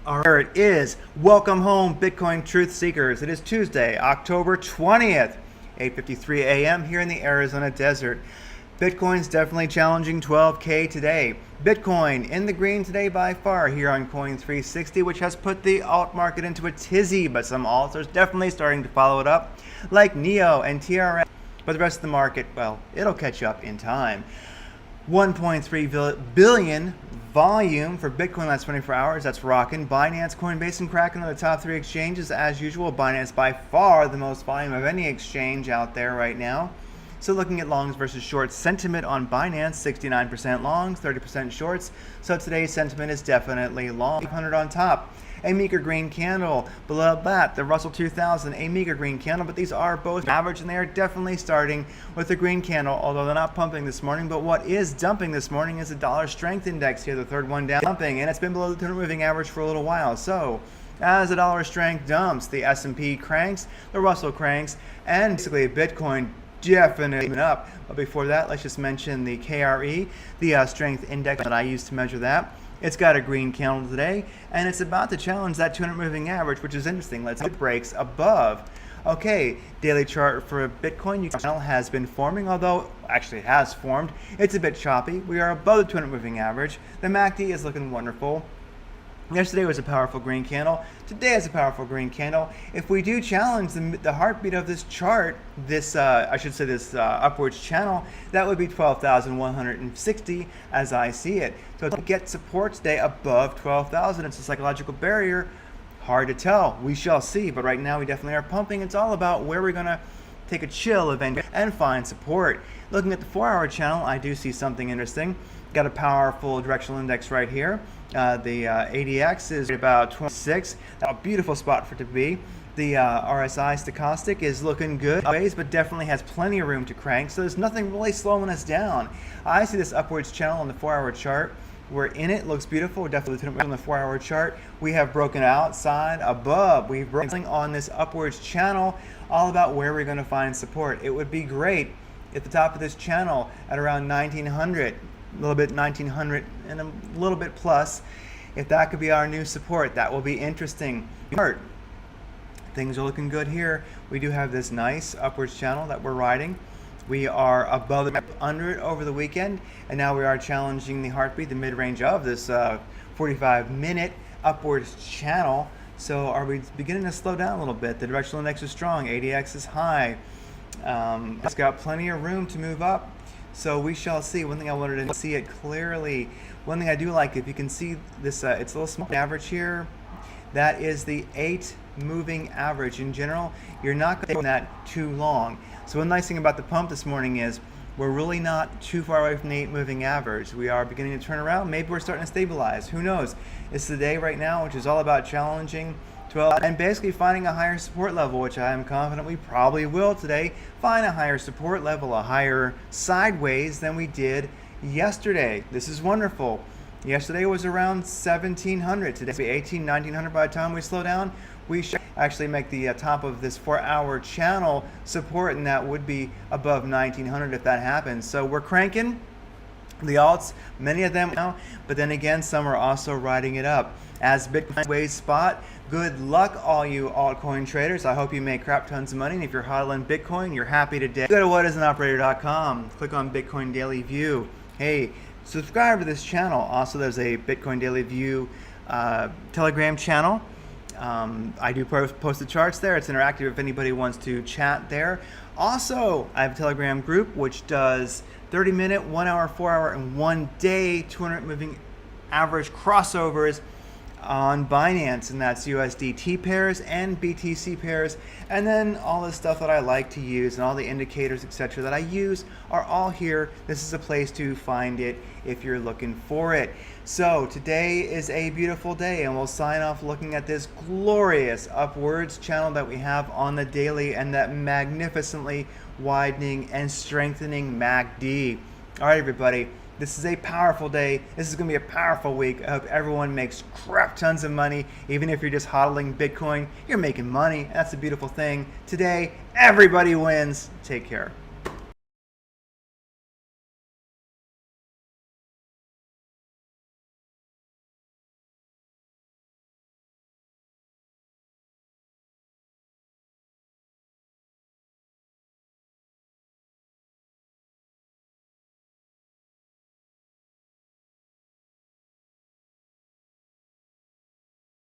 All right, there it is. Welcome home, Bitcoin Truth Seekers. It is Tuesday, October 20th, 8:53 a.m. here in the Arizona desert. Bitcoin's definitely challenging 12K today. Bitcoin in the green today by far here on Coin360, which has put the alt market into a tizzy, but some alts are definitely starting to follow it up, like NEO and TRX. But the rest of the market, well, it'll catch up in time. 1.3 billion volume for Bitcoin last 24 hours. That's rocking. Binance, Coinbase, and Kraken are the top three exchanges as usual. Binance by far the most volume of any exchange out there right now. So looking at longs versus shorts, sentiment on Binance, 69% longs, 30% shorts. So today's sentiment is definitely long. 800 on top. A meager green candle. Below that, the Russell 2000, a meager green candle, but these are both average, and they are definitely starting with the green candle, although they're not pumping this morning. But what is dumping this morning is the dollar strength index here, the third one down, dumping, and it's been below the 200 moving average for a little while. So as the dollar strength dumps, the S&P cranks, the Russell cranks, and basically Bitcoin definitely up. But before that, let's just mention the KRE, the strength index that I use to measure that. It's got a green candle today, and it's about to challenge that 200 moving average, which is interesting. Let's see if it breaks above. Okay, daily chart for Bitcoin channel has been forming, although actually it has formed. It's a bit choppy. We are above the 200 moving average. The MACD is looking wonderful. Yesterday was a powerful green candle. Today is a powerful green candle. If we do challenge the heartbeat of this chart, this upwards channel, that would be 12,160 as I see it. So to get support today above 12,000, it's a psychological barrier. Hard to tell. We shall see. But right now we definitely are pumping. It's all about where we're going to take a chill event and find support. Looking at the 4-hour channel, I do see something interesting. Got a powerful directional index right here. The ADX is about 26. A beautiful spot for it to be. The RSI stochastic is looking good, but definitely has plenty of room to crank. So there's nothing really slowing us down. I see this upwards channel on the 4-hour chart. We're in it. Looks beautiful. We're definitely on the 4-hour chart. We have broken outside, above. We've broken on this upwards channel. All about where we're going to find support. It would be great at the top of this channel at around 1900. A little bit 1900 and a little bit plus. If that could be our new support, that will be interesting. Things are looking good here. We do have this nice upwards channel that we're riding. We are above it, under it over the weekend, and now we are challenging the heartbeat, the mid-range of this 45-minute upwards channel. So are we beginning to slow down a little bit? The directional index is strong. ADX is high. It's got plenty of room to move up. So we shall see. One thing I wanted to see it clearly. One thing I do like, if you can see this, it's a little small average here. That is the 8 moving average. In general, you're not going to that too long. So one nice thing about the pump this morning is we're really not too far away from the 8 moving average. We are beginning to turn around. Maybe we're starting to stabilize. Who knows? It's the day right now, which is all about challenging 12 and basically finding a higher support level, which I am confident we probably will today. Find a higher support level, a higher sideways than we did yesterday. This is wonderful. Yesterday was around 1700. Today will be 1900 by the time we slow down. We should actually make the top of this 4-hour channel support, and that would be above 1900 if that happens. So we're cranking the alts, many of them now, but then again, some are also riding it up. As Bitcoin ways spot, good luck all you altcoin traders. I hope you make crap tons of money, and if you're hodling Bitcoin, you're happy today. Go to whatisanaoperator.com, click on Bitcoin Daily View. Hey, subscribe to this channel. Also, there's a Bitcoin Daily View Telegram channel. I do post the charts there. It's interactive if anybody wants to chat there. Also, I have a Telegram group which does 30-minute, 1-hour, 4-hour, and 1-day 200 moving average crossovers on Binance, and that's USDT pairs and BTC pairs, and then all the stuff that I like to use and all the indicators, etc., that I use are all here. This is a place to find it if you're looking for it. So today is a beautiful day, and we'll sign off looking at this glorious upwards channel that we have on the daily and that magnificently widening and strengthening MACD. All right, everybody. This is a powerful day. This is going to be a powerful week. I hope everyone makes crap tons of money. Even if you're just hodling Bitcoin, you're making money. That's a beautiful thing. Today, everybody wins. Take care.